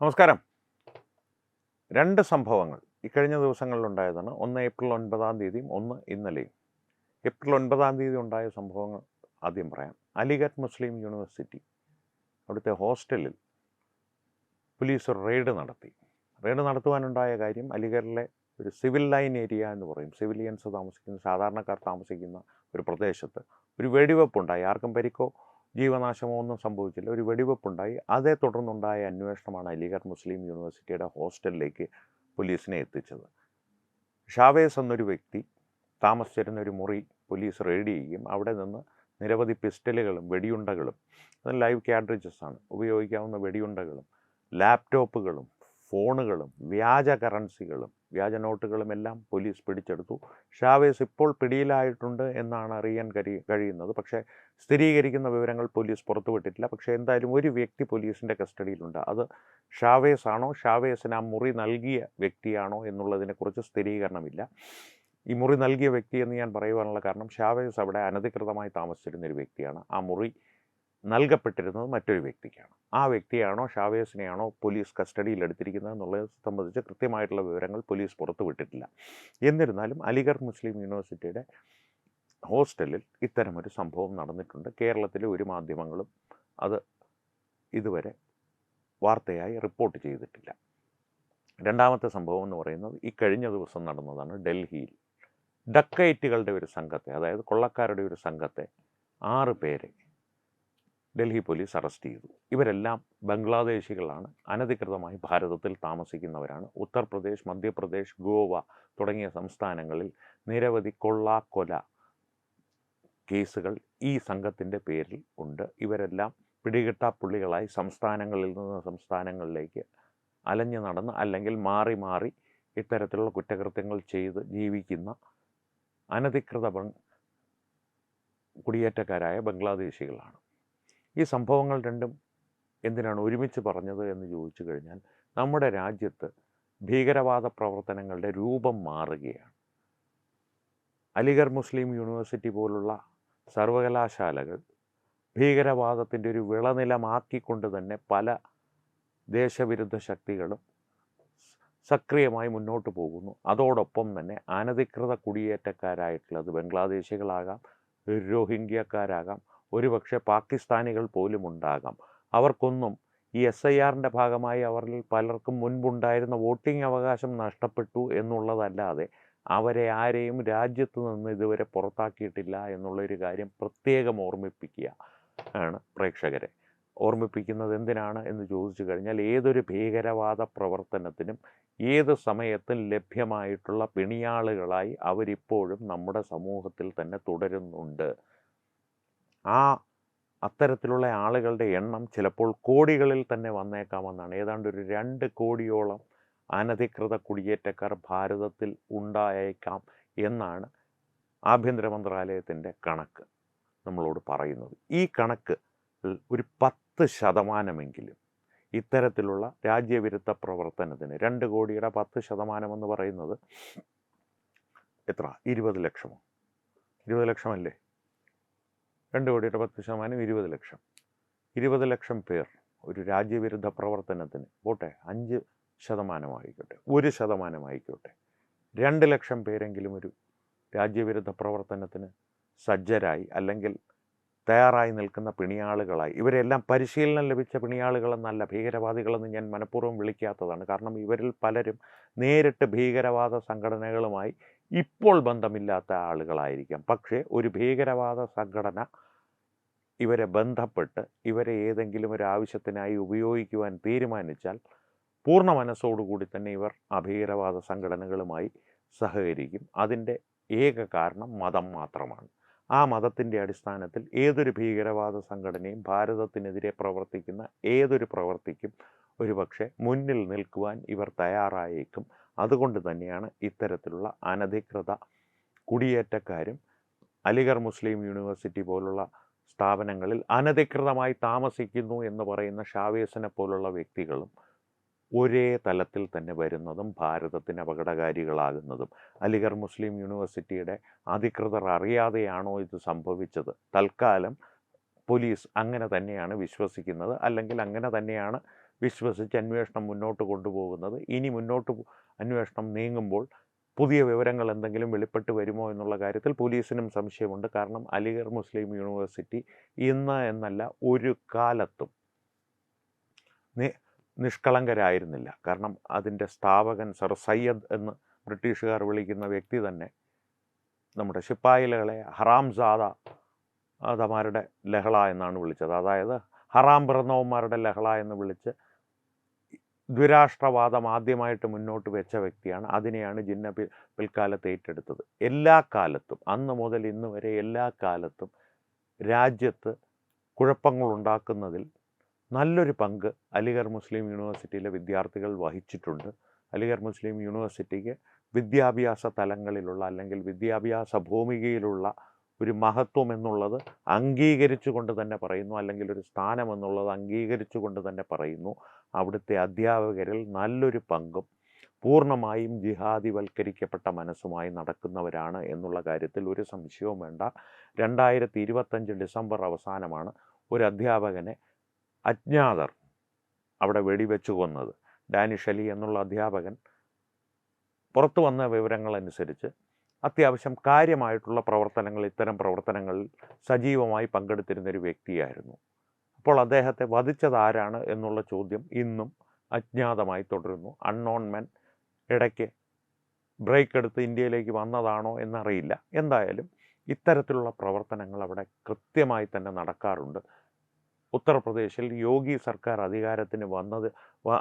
നമസ്കാരം. രണ്ട് സംഭവങ്ങൾ ഇക്കഴിഞ്ഞ ദിവസങ്ങളിലുണ്ടായതാണ്. ഒന്ന് ഏപ്രിൽ 9-ാം തീയതിയും ഒന്ന് ഇന്നലെയും. ഏപ്രിൽ 9-ാം തീയതി ഉണ്ടായ സംഭവങ്ങൾ ആദ്യം പറയാം. അലിഗഡ് മുസ്ലിം യൂണിവേഴ്സിറ്റി അവിടുത്തെ ഹോസ്റ്റലിൽ പോലീസ് റെയ്ഡ് നടത്തി. റെയ്ഡ് നടത്തുവാനുണ്ടായ കാര്യം, അലിഗഡിലെ ഒരു സിവിൽ ലൈൻ ഏരിയ എന്ന് പറയും, സിവിലിയൻസ് താമസിക്കുന്ന, സാധാരണക്കാർ താമസിക്കുന്ന ഒരു പ്രദേശത്ത് ഒരു വെടിവെപ്പുണ്ടായി. ആർക്കും പരിക്കോ ജീവനാശമോ ഒന്നും സംഭവിച്ചില്ല. ഒരു വെടിവെപ്പുണ്ടായി. അതേ തുടർന്നുണ്ടായ അന്വേഷണമാണ് അലിഗഡ് മുസ്ലിം യൂണിവേഴ്സിറ്റിയുടെ ഹോസ്റ്റലിലേക്ക് പോലീസിനെ എത്തിച്ചത്. ഷാവേസ് എന്നൊരു വ്യക്തി താമസിച്ചിരുന്ന ഒരു മുറി പോലീസ് റെയ്ഡ് ചെയ്യുകയും അവിടെ നിന്ന് നിരവധി പിസ്റ്റലുകളും വെടിയുണ്ടകളും, അത് ലൈവ് കാർട്രിഡ്ജസ് ആണ്, ഉപയോഗിക്കാവുന്ന വെടിയുണ്ടകളും ലാപ്ടോപ്പുകളും ഫോണുകളും വ്യാജ കറൻസികളും വ്യാജ നോട്ടുകളും എല്ലാം പോലീസ് പിടിച്ചെടുത്തു. ഷാവേസ് ഇപ്പോൾ പിടിയിലായിട്ടുണ്ട് എന്നാണ് അറിയാൻ കഴിയുന്നത്. പക്ഷേ സ്ഥിരീകരിക്കുന്ന വിവരങ്ങൾ പോലീസ് പുറത്തുവിട്ടിട്ടില്ല. പക്ഷേ എന്തായാലും ഒരു വ്യക്തി പോലീസിൻ്റെ കസ്റ്റഡിയിലുണ്ട്. അത് ഷാവേസ് ആണോ, ഷാവേസിന് ആ മുറി നൽകിയ വ്യക്തിയാണോ എന്നുള്ളതിനെക്കുറിച്ച് സ്ഥിരീകരണമില്ല. ഈ മുറി നൽകിയ വ്യക്തി എന്ന് ഞാൻ പറയുവാനുള്ള കാരണം, ഷാവേസ് അവിടെ അനധികൃതമായി താമസിച്ചിരുന്നൊരു വ്യക്തിയാണ്. ആ മുറി നൽകപ്പെട്ടിരുന്നത് മറ്റൊരു വ്യക്തിക്കാണ്. ആ വ്യക്തിയാണോ ഷാവേസിനെയാണോ പോലീസ് കസ്റ്റഡിയിൽ എടുത്തിരിക്കുന്നത് എന്നുള്ളത് സംബന്ധിച്ച് കൃത്യമായിട്ടുള്ള വിവരങ്ങൾ പോലീസ് പുറത്തുവിട്ടിട്ടില്ല. എന്നിരുന്നാലും അലിഗഡ് മുസ്ലിം യൂണിവേഴ്സിറ്റിയുടെ ഹോസ്റ്റലിൽ ഇത്തരമൊരു സംഭവം നടന്നിട്ടുണ്ട്. കേരളത്തിലെ ഒരു മാധ്യമങ്ങളും അത് ഇതുവരെ വാർത്തയായി റിപ്പോർട്ട് ചെയ്തിട്ടില്ല. രണ്ടാമത്തെ സംഭവം എന്ന് പറയുന്നത് ഈ കഴിഞ്ഞ ദിവസം നടന്നതാണ്. ഡൽഹിയിൽ ഡക്കൈറ്റുകളുടെ ഒരു സംഘത്തെ, അതായത് കൊള്ളക്കാരുടെ ഒരു സംഘത്തെ 6 പേരെ ഡൽഹി പോലീസ് അറസ്റ്റ് ചെയ്തു. ഇവരെല്ലാം ബംഗ്ലാദേശികളാണ്, അനധികൃതമായി ഭാരതത്തിൽ താമസിക്കുന്നവരാണ്. ഉത്തർപ്രദേശ്, മധ്യപ്രദേശ്, ഗോവ തുടങ്ങിയ സംസ്ഥാനങ്ങളിൽ നിരവധി കൊല കേസുകൾ ഈ സംഘത്തിൻ്റെ പേരിൽ ഉണ്ട്. ഇവരെല്ലാം പിടികിട്ടാപ്പുള്ളികളായി സംസ്ഥാനങ്ങളിൽ നിന്ന് സംസ്ഥാനങ്ങളിലേക്ക് അലഞ്ഞു നടന്ന് അല്ലെങ്കിൽ മാറി മാറി ഇത്തരത്തിലുള്ള കുറ്റകൃത്യങ്ങൾ ചെയ്ത് ജീവിക്കുന്ന അനധികൃത കുടിയേറ്റക്കാരായ ബംഗ്ലാദേശികളാണ്. ഈ സംഭവങ്ങൾ രണ്ടും എന്തിനാണ് ഒരുമിച്ച് പറഞ്ഞത് എന്ന് ചോദിച്ചു കഴിഞ്ഞാൽ, നമ്മുടെ രാജ്യത്ത് ഭീകരവാദ പ്രവർത്തനങ്ങളുടെ രൂപം മാറുകയാണ്. അലിഗഡ് മുസ്ലിം യൂണിവേഴ്സിറ്റി പോലുള്ള സർവകലാശാലകൾ ഭീകരവാദത്തിൻ്റെ ഒരു വിളനിലമാക്കിക്കൊണ്ട് തന്നെ പല ദേശവിരുദ്ധ ശക്തികളും സക്രിയമായി മുന്നോട്ട് പോകുന്നു. അതോടൊപ്പം തന്നെ അനധികൃത കുടിയേറ്റക്കാരായിട്ടുള്ളത് ബംഗ്ലാദേശികളാകാം, രോഹിംഗ്യക്കാരാകാം, ഒരുപക്ഷെ പാകിസ്ഥാനികൾ പോലും ഉണ്ടാകാം. അവർക്കൊന്നും ഈ SIRൻ്റെ ഭാഗമായി അവരിൽ പലർക്കും മുൻപുണ്ടായിരുന്ന വോട്ടിംഗ് അവകാശം നഷ്ടപ്പെട്ടു എന്നുള്ളതല്ലാതെ അവരെ ആരെയും രാജ്യത്ത് നിന്ന് ഇതുവരെ പുറത്താക്കിയിട്ടില്ല എന്നുള്ളൊരു കാര്യം പ്രത്യേകം ഓർമ്മിപ്പിക്കുക ആണ് പ്രേക്ഷകരെ. ഓർമ്മിപ്പിക്കുന്നത് എന്തിനാണ് എന്ന് ചോദിച്ചു കഴിഞ്ഞാൽ, ഏതൊരു ഭീകരവാദ പ്രവർത്തനത്തിനും ഏത് സമയത്തും ലഭ്യമായിട്ടുള്ള പിണിയാളുകളായി അവരിപ്പോഴും നമ്മുടെ സമൂഹത്തിൽ തന്നെ തുടരുന്നുണ്ട്. അത്തരത്തിലുള്ള ആളുകളുടെ എണ്ണം ചിലപ്പോൾ കോടികളിൽ തന്നെ വന്നേക്കാമെന്നാണ്. ഏതാണ്ട് ഒരു 2 കോടിയോളം അനധികൃത കുടിയേറ്റക്കാർ ഭാരതത്തിൽ ഉണ്ടായേക്കാം എന്നാണ് ആഭ്യന്തര മന്ത്രാലയത്തിൻ്റെ കണക്ക് നമ്മളോട് പറയുന്നത്. ഈ കണക്ക് ഒരു 10% ഇത്തരത്തിലുള്ള രാജ്യവിരുദ്ധ പ്രവർത്തനത്തിന്, 2 കോടിയുടെ 10% എന്ന് പറയുന്നത് എത്ര? 20 ലക്ഷമോ? 20 ലക്ഷമല്ലേ? 2 കോടിയുടെ 10% 20 ലക്ഷം. 20 ലക്ഷം പേർ ഒരു രാജ്യവിരുദ്ധ പ്രവർത്തനത്തിന്, പോട്ടെ 5% ആയിക്കോട്ടെ, 1% ആയിക്കോട്ടെ, 2 ലക്ഷം പേരെങ്കിലും ഒരു രാജ്യവിരുദ്ധ പ്രവർത്തനത്തിന് സജ്ജരായി അല്ലെങ്കിൽ തയ്യാറായി നിൽക്കുന്ന പിണിയാളുകളായി. ഇവരെല്ലാം പരിശീലനം ലഭിച്ച പിണിയാളുകളെന്നല്ല, ഭീകരവാദികളെന്ന് ഞാൻ മനഃപൂർവ്വം വിളിക്കാത്തതാണ്. കാരണം ഇവരിൽ പലരും നേരിട്ട് ഭീകരവാദ സംഘടനകളുമായി ഇപ്പോൾ ബന്ധമില്ലാത്ത ആളുകളായിരിക്കാം. പക്ഷേ ഒരു ഭീകരവാദ സംഘടന ഇവരെ ബന്ധപ്പെട്ട് ഇവരെ ഏതെങ്കിലും ഒരു ആവശ്യത്തിനായി ഉപയോഗിക്കുവാൻ തീരുമാനിച്ചാൽ പൂർണ്ണ മനസ്സോടുകൂടി തന്നെ ഇവർ ആ ഭീകരവാദ സംഘടനകളുമായി സഹകരിക്കും. അതിൻ്റെ ഏക കാരണം മതം മാത്രമാണ്. ആ മതത്തിൻ്റെ അടിസ്ഥാനത്തിൽ ഏതൊരു ഭീകരവാദ സംഘടനയും ഭാരതത്തിനെതിരെ പ്രവർത്തിക്കുന്ന ഏതൊരു പ്രവർത്തിക്കും ഒരുപക്ഷെ മുന്നിൽ നിൽക്കുവാൻ ഇവർ തയ്യാറായേക്കും. അതുകൊണ്ട് തന്നെയാണ് ഇത്തരത്തിലുള്ള അനധികൃത കുടിയേറ്റക്കാരും അലിഗഡ് മുസ്ലിം യൂണിവേഴ്സിറ്റി പോലുള്ള സ്ഥാപനങ്ങളിൽ അനധികൃതമായി താമസിക്കുന്നു എന്ന് പറയുന്ന ഷാവേസിനെ പോലുള്ള വ്യക്തികളും ഒരേ തലത്തിൽ തന്നെ വരുന്നതും ഭാരതത്തിന് അപകടകാരികളാകുന്നതും. അലിഗഡ് മുസ്ലിം യൂണിവേഴ്സിറ്റിയുടെ അധികൃതർ അറിയാതെയാണോ ഇത് സംഭവിച്ചത്? തൽക്കാലം പോലീസ് അങ്ങനെ തന്നെയാണ് വിശ്വസിക്കുന്നത്, അല്ലെങ്കിൽ അങ്ങനെ തന്നെയാണ് വിശ്വസിച്ച് അന്വേഷണം മുന്നോട്ട് കൊണ്ടുപോകുന്നത്. ഇനി അന്വേഷണം നീങ്ങുമ്പോൾ പുതിയ വിവരങ്ങൾ എന്തെങ്കിലും വെളിപ്പെട്ട് വരുമോ എന്നുള്ള കാര്യത്തിൽ പോലീസിനും സംശയമുണ്ട്. കാരണം അലിഗർ മുസ്ലിം യൂണിവേഴ്സിറ്റി ഇന്ന് എന്നല്ല ഒരു കാലത്തും നിഷ്കളങ്കരായിരുന്നില്ല. കാരണം അതിൻ്റെ സ്ഥാപകൻ സർ സയ്യദ് എന്ന് ബ്രിട്ടീഷുകാർ വിളിക്കുന്ന വ്യക്തി തന്നെ നമ്മുടെ ശിപ്പായികളെ ഹറാംസാദമാരുടെ ലഹള എന്നാണ് വിളിച്ചത്. അതായത് ഹറാം പിറന്നവന്മാരുടെ ലഹള എന്ന് വിളിച്ച് ദ്വിരാഷ്ട്രവാദം ആദ്യമായിട്ട് മുന്നോട്ട് വെച്ച വ്യക്തിയാണ്. അതിനെയാണ് ജിന്ന പിൽക്കാലത്ത് ഏറ്റെടുത്തത്. എല്ലാ കാലത്തും, അന്ന് മുതൽ ഇന്ന് വരെ എല്ലാ കാലത്തും രാജ്യത്ത് കുഴപ്പങ്ങളുണ്ടാക്കുന്നതിൽ നല്ലൊരു പങ്ക് അലിഗർ മുസ്ലിം യൂണിവേഴ്സിറ്റിയിലെ വിദ്യാർത്ഥികൾ വഹിച്ചിട്ടുണ്ട്. അലിഗർ മുസ്ലിം യൂണിവേഴ്സിറ്റിക്ക് വിദ്യാഭ്യാസ തലങ്ങളിലുള്ള അല്ലെങ്കിൽ വിദ്യാഭ്യാസ ഭൂമികയിലുള്ള ഒരു മഹത്വം എന്നുള്ളത് അംഗീകരിച്ചു കൊണ്ട് തന്നെ പറയുന്നു, അല്ലെങ്കിൽ ഒരു സ്ഥാനം എന്നുള്ളത് അംഗീകരിച്ചു കൊണ്ട് തന്നെ പറയുന്നു. അവിടുത്തെ അധ്യാപകരിൽ നല്ലൊരു പങ്കും പൂർണ്ണമായും ജിഹാദിവൽക്കരിക്കപ്പെട്ട മനസ്സുമായി നടക്കുന്നവരാണ് എന്നുള്ള കാര്യത്തിൽ ഒരു സംശയവും വേണ്ട. 2025 ഡിസംബർ അവസാനമാണ് ഒരു അധ്യാപകനെ അജ്ഞാതർ അവിടെ വെടിവെച്ചു കൊന്നത്. ഡാനിഷ് അലി എന്നുള്ള അധ്യാപകൻ പുറത്തു വന്ന വിവരങ്ങളനുസരിച്ച് അത്യാവശ്യം കാര്യമായിട്ടുള്ള പ്രവർത്തനങ്ങൾ, ഇത്തരം പ്രവർത്തനങ്ങളിൽ സജീവമായി പങ്കെടുത്തിരുന്നൊരു വ്യക്തിയായിരുന്നു. അപ്പോൾ അദ്ദേഹത്തെ വധിച്ചത് ആരാണ് എന്നുള്ള ചോദ്യം ഇന്നും അജ്ഞാതമായി തുടരുന്നു. അൺനോൺ മെൻ ഇടയ്ക്ക് ബ്രേക്ക് എടുത്ത് ഇന്ത്യയിലേക്ക് വന്നതാണോ എന്നറിയില്ല. എന്തായാലും ഇത്തരത്തിലുള്ള പ്രവർത്തനങ്ങൾ അവിടെ കൃത്യമായി തന്നെ നടക്കാറുണ്ട്. ഉത്തർപ്രദേശിൽ യോഗി സർക്കാർ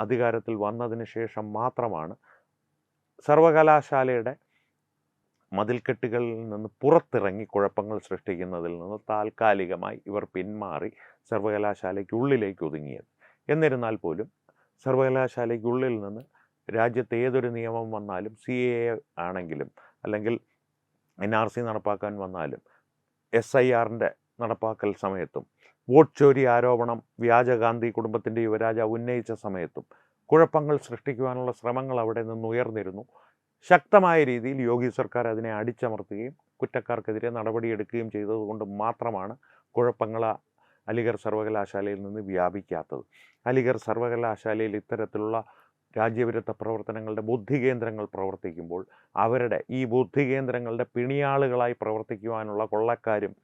അധികാരത്തിൽ വന്നതിന് ശേഷം മാത്രമാണ് സർവകലാശാലയുടെ മതിൽക്കെട്ടുകളിൽ നിന്ന് പുറത്തിറങ്ങി കുഴപ്പങ്ങൾ സൃഷ്ടിക്കുന്നതിൽ നിന്ന് താൽക്കാലികമായി ഇവർ പിന്മാറി സർവകലാശാലയ്ക്കുള്ളിലേക്ക് ഒതുങ്ങിയത്. എന്നിരുന്നാൽ പോലും സർവകലാശാലയ്ക്കുള്ളിൽ നിന്ന് രാജ്യത്ത് ഏതൊരു നിയമം വന്നാലും, CAA ആണെങ്കിലും അല്ലെങ്കിൽ NRC നടപ്പാക്കാൻ വന്നാലും, SIRൻ്റെ നടപ്പാക്കൽ സമയത്തും, വോട്ട് ചോരി ആരോപണം വ്യാജഗാന്ധി കുടുംബത്തിൻ്റെ യുവരാജാവ് ഉന്നയിച്ച സമയത്തും കുഴപ്പങ്ങൾ സൃഷ്ടിക്കുവാനുള്ള ശ്രമങ്ങൾ അവിടെ നിന്ന് ഉയർന്നിരുന്നു. ശക്തമായ രീതിയിൽ യോഗി സർക്കാർ അതിനെ അടിച്ചമർത്തുകയും കുറ്റക്കാർക്കെതിരെ നടപടിയെടുക്കുകയും ചെയ്തതുകൊണ്ട് മാത്രമാണ് കുഴപ്പങ്ങൾ അലിഗർ സർവകലാശാലയിൽ നിന്ന് വ്യാപിക്കാത്തത്. അലിഗർ സർവകലാശാലയിൽ ഇത്തരത്തിലുള്ള രാജ്യവിരുദ്ധ പ്രവർത്തനങ്ങളുടെ ബുദ്ധികേന്ദ്രങ്ങൾ പ്രവർത്തിക്കുമ്പോൾ അവരുടെ ഈ ബുദ്ധികേന്ദ്രങ്ങളുടെ പിണിയാളുകളായി പ്രവർത്തിക്കുവാനുള്ള കൊള്ളക്കാരും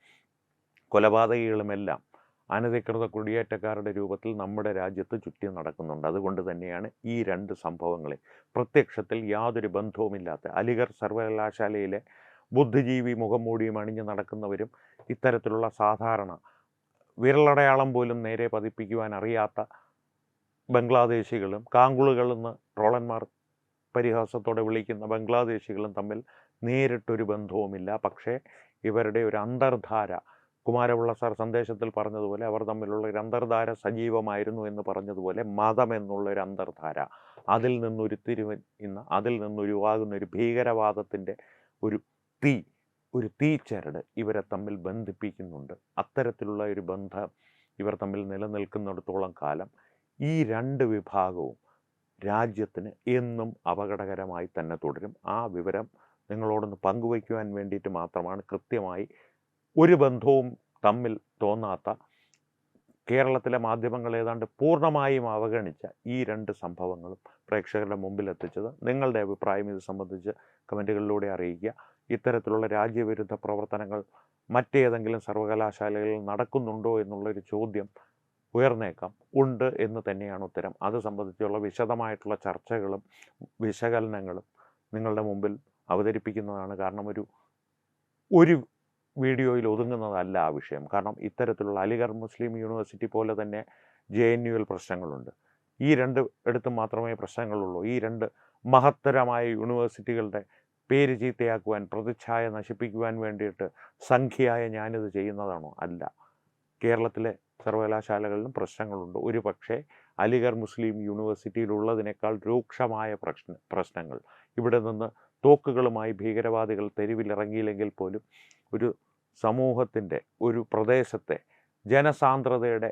കൊലപാതകികളുമെല്ലാം അനധികൃത കുടിയേറ്റക്കാരുടെ രൂപത്തിൽ നമ്മുടെ രാജ്യത്ത് ചുറ്റി നടക്കുന്നുണ്ട്. അതുകൊണ്ട് തന്നെയാണ് ഈ രണ്ട് സംഭവങ്ങളെ പ്രത്യക്ഷത്തിൽ യാതൊരു ബന്ധവുമില്ലാത്ത അലിഗർ സർവകലാശാലയിലെ ബുദ്ധിജീവി മുഖം മൂടിയും അണിഞ്ഞ് നടക്കുന്നവരും ഇത്തരത്തിലുള്ള സാധാരണ വിരലടയാളം പോലും നേരെ പതിപ്പിക്കുവാൻ അറിയാത്ത ബംഗ്ലാദേശികളും കാങ്കുളുകളെന്ന് ട്രോളന്മാർ പരിഹാസത്തോടെ വിളിക്കുന്ന ബംഗ്ലാദേശികളും തമ്മിൽ നേരിട്ടൊരു ബന്ധവുമില്ല. പക്ഷേ ഇവരുടെ ഒരു അന്തർധാര, കുമാരപിള്ള സാർ സന്ദേശത്തിൽ പറഞ്ഞതുപോലെ അവർ തമ്മിലുള്ള ഒരു അന്തർധാര സജീവമായിരുന്നു എന്ന് പറഞ്ഞതുപോലെ മതം എന്നുള്ളൊരു അന്തർധാര, അതിൽ നിന്നൊരുവാകുന്ന ഒരു ഭീകരവാദത്തിൻ്റെ ഒരു തീച്ചരട് ഇവരെ തമ്മിൽ ബന്ധിപ്പിക്കുന്നുണ്ട്. അത്തരത്തിലുള്ള ഒരു ബന്ധം ഇവർ തമ്മിൽ നിലനിൽക്കുന്നിടത്തോളം കാലം ഈ രണ്ട് വിഭാഗവും രാജ്യത്തിന് എന്നും അപകടകരമായി തന്നെ തുടരും. ആ വിവരം നിങ്ങളോടൊന്ന് പങ്കുവയ്ക്കുവാൻ വേണ്ടിയിട്ട് മാത്രമാണ്. കൃത്യമായി ഒരു ബന്ധവും തമ്മിൽ തോന്നാത്ത, കേരളത്തിലെ മാധ്യമങ്ങൾ ഏതാണ്ട് പൂർണ്ണമായും അവഗണിച്ച ഈ രണ്ട് സംഭവങ്ങളും പ്രേക്ഷകരുടെ മുമ്പിൽ എത്തിച്ചത്. നിങ്ങളുടെ അഭിപ്രായം ഇത് സംബന്ധിച്ച് കമൻറ്റുകളിലൂടെ അറിയിക്കുക. ഇത്തരത്തിലുള്ള രാജ്യവിരുദ്ധ പ്രവർത്തനങ്ങൾ മറ്റേതെങ്കിലും സർവകലാശാലകളിൽ നടക്കുന്നുണ്ടോ എന്നുള്ളൊരു ചോദ്യം ഉയർന്നേക്കാം. ഉണ്ട് എന്ന് തന്നെയാണ് ഉത്തരം. അത് സംബന്ധിച്ചുള്ള വിശദമായിട്ടുള്ള ചർച്ചകളും വിശകലനങ്ങളും നിങ്ങളുടെ മുമ്പിൽ അവതരിപ്പിക്കുന്നതാണ്. കാരണം ഒരു വീഡിയോയിൽ ഒതുങ്ങുന്നതല്ല ആ വിഷയം. കാരണം ഇത്തരത്തിലുള്ള അലിഗർ മുസ്ലിം യൂണിവേഴ്സിറ്റി പോലെ തന്നെ JNUവിൽ പ്രശ്നങ്ങളുണ്ട്. ഈ രണ്ട് ഇടത്തും മാത്രമേ പ്രശ്നങ്ങളുള്ളൂ. ഈ രണ്ട് മഹത്തരമായ യൂണിവേഴ്സിറ്റികളുടെ പേര് ചീത്തയാക്കുവാൻ, പ്രതിച്ഛായ നശിപ്പിക്കുവാൻ വേണ്ടിയിട്ട് സംഖ്യയായ ഞാനിത് ചെയ്യുന്നതാണോ? അല്ല. കേരളത്തിലെ സർവകലാശാലകളിലും പ്രശ്നങ്ങളുണ്ട്. ഒരു പക്ഷേ അലിഗർ മുസ്ലിം യൂണിവേഴ്സിറ്റിയിലുള്ളതിനേക്കാൾ രൂക്ഷമായ പ്രശ്നങ്ങൾ. ഇവിടെ നിന്ന് തോക്കുകളുമായി ഭീകരവാദികൾ തെരുവിലിറങ്ങിയില്ലെങ്കിൽ പോലും ഒരു സമൂഹത്തിൻ്റെ, ഒരു പ്രദേശത്തെ ജനസാന്ദ്രതയുടെ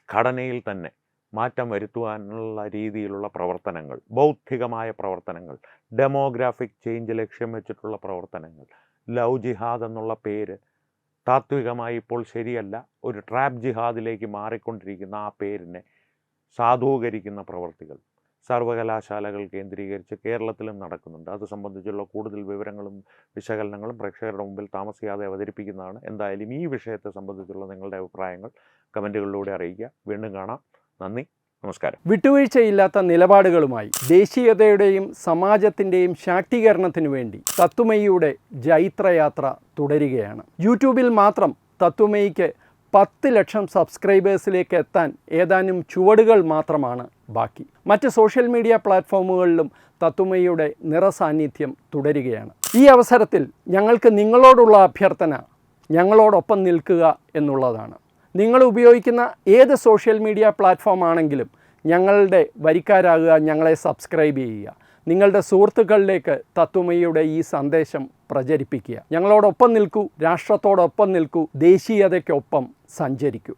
ഘടനയിൽ തന്നെ മാറ്റം വരുത്തുവാനുള്ള രീതിയിലുള്ള പ്രവർത്തനങ്ങൾ, ബൗദ്ധികമായ പ്രവർത്തനങ്ങൾ, ഡെമോഗ്രാഫിക് ചേഞ്ച് ലക്ഷ്യം വെച്ചിട്ടുള്ള പ്രവർത്തനങ്ങൾ. ലവ് ജിഹാദ് എന്നുള്ള പേര് താത്വികമായി ഇപ്പോൾ ശരിയല്ല. ഒരു ട്രാപ്പ് ജിഹാദിലേക്ക് മാറിക്കൊണ്ടിരിക്കുന്ന ആ പേരിനെ സാധൂകരിക്കുന്ന പ്രവർത്തികൾ സർവകലാശാലകൾ കേന്ദ്രീകരിച്ച് കേരളത്തിലും നടക്കുന്നുണ്ട്. അത് സംബന്ധിച്ചുള്ള കൂടുതൽ വിവരങ്ങളും വിശകലനങ്ങളും പ്രേക്ഷകരുടെ മുമ്പിൽ താമസിയാതെ അവതരിപ്പിക്കുന്നതാണ്. എന്തായാലും ഈ വിഷയത്തെ സംബന്ധിച്ചുള്ള നിങ്ങളുടെ അഭിപ്രായങ്ങൾ കമൻറ്റുകളിലൂടെ അറിയിക്കുക. വീണ്ടും കാണാം. നന്ദി, നമസ്കാരം. വിട്ടുവീഴ്ചയില്ലാത്ത നിലപാടുകളുമായി ദേശീയതയുടെയും സമാജത്തിൻ്റെയും ശാക്തീകരണത്തിനു വേണ്ടി തത്വമയിയുടെ ജൈത്രയാത്ര തുടരുകയാണ്. യൂട്യൂബിൽ മാത്രം തത്വമയിക്ക് 10 ലക്ഷം സബ്സ്ക്രൈബേഴ്സിലേക്ക് എത്താൻ ഏതാനും ചുവടുകൾ മാത്രമാണ് ബാക്കി. മറ്റ് സോഷ്യൽ മീഡിയ പ്ലാറ്റ്ഫോമുകളിലും തത്വമയിയുടെ നിറസാന്നിധ്യം തുടരുകയാണ്. ഈ അവസരത്തിൽ ഞങ്ങൾക്ക് നിങ്ങളോടുള്ള അഭ്യർത്ഥന ഞങ്ങളോടൊപ്പം നിൽക്കുക എന്നുള്ളതാണ്. നിങ്ങൾ ഉപയോഗിക്കുന്ന ഏത് സോഷ്യൽ മീഡിയ പ്ലാറ്റ്ഫോം ആണെങ്കിലും ഞങ്ങളുടെ വരിക്കാരാകുക, ഞങ്ങളെ സബ്സ്ക്രൈബ് ചെയ്യുക, നിങ്ങളുടെ സുഹൃത്തുക്കളിലേക്ക് തത്വമയിയുടെ ഈ സന്ദേശം പ്രചരിപ്പിക്കുക. ഞങ്ങളോടൊപ്പം നിൽക്കൂ, രാഷ്ട്രത്തോടൊപ്പം നിൽക്കൂ, ദേശീയതയ്ക്കൊപ്പം സഞ്ചരിക്കൂ.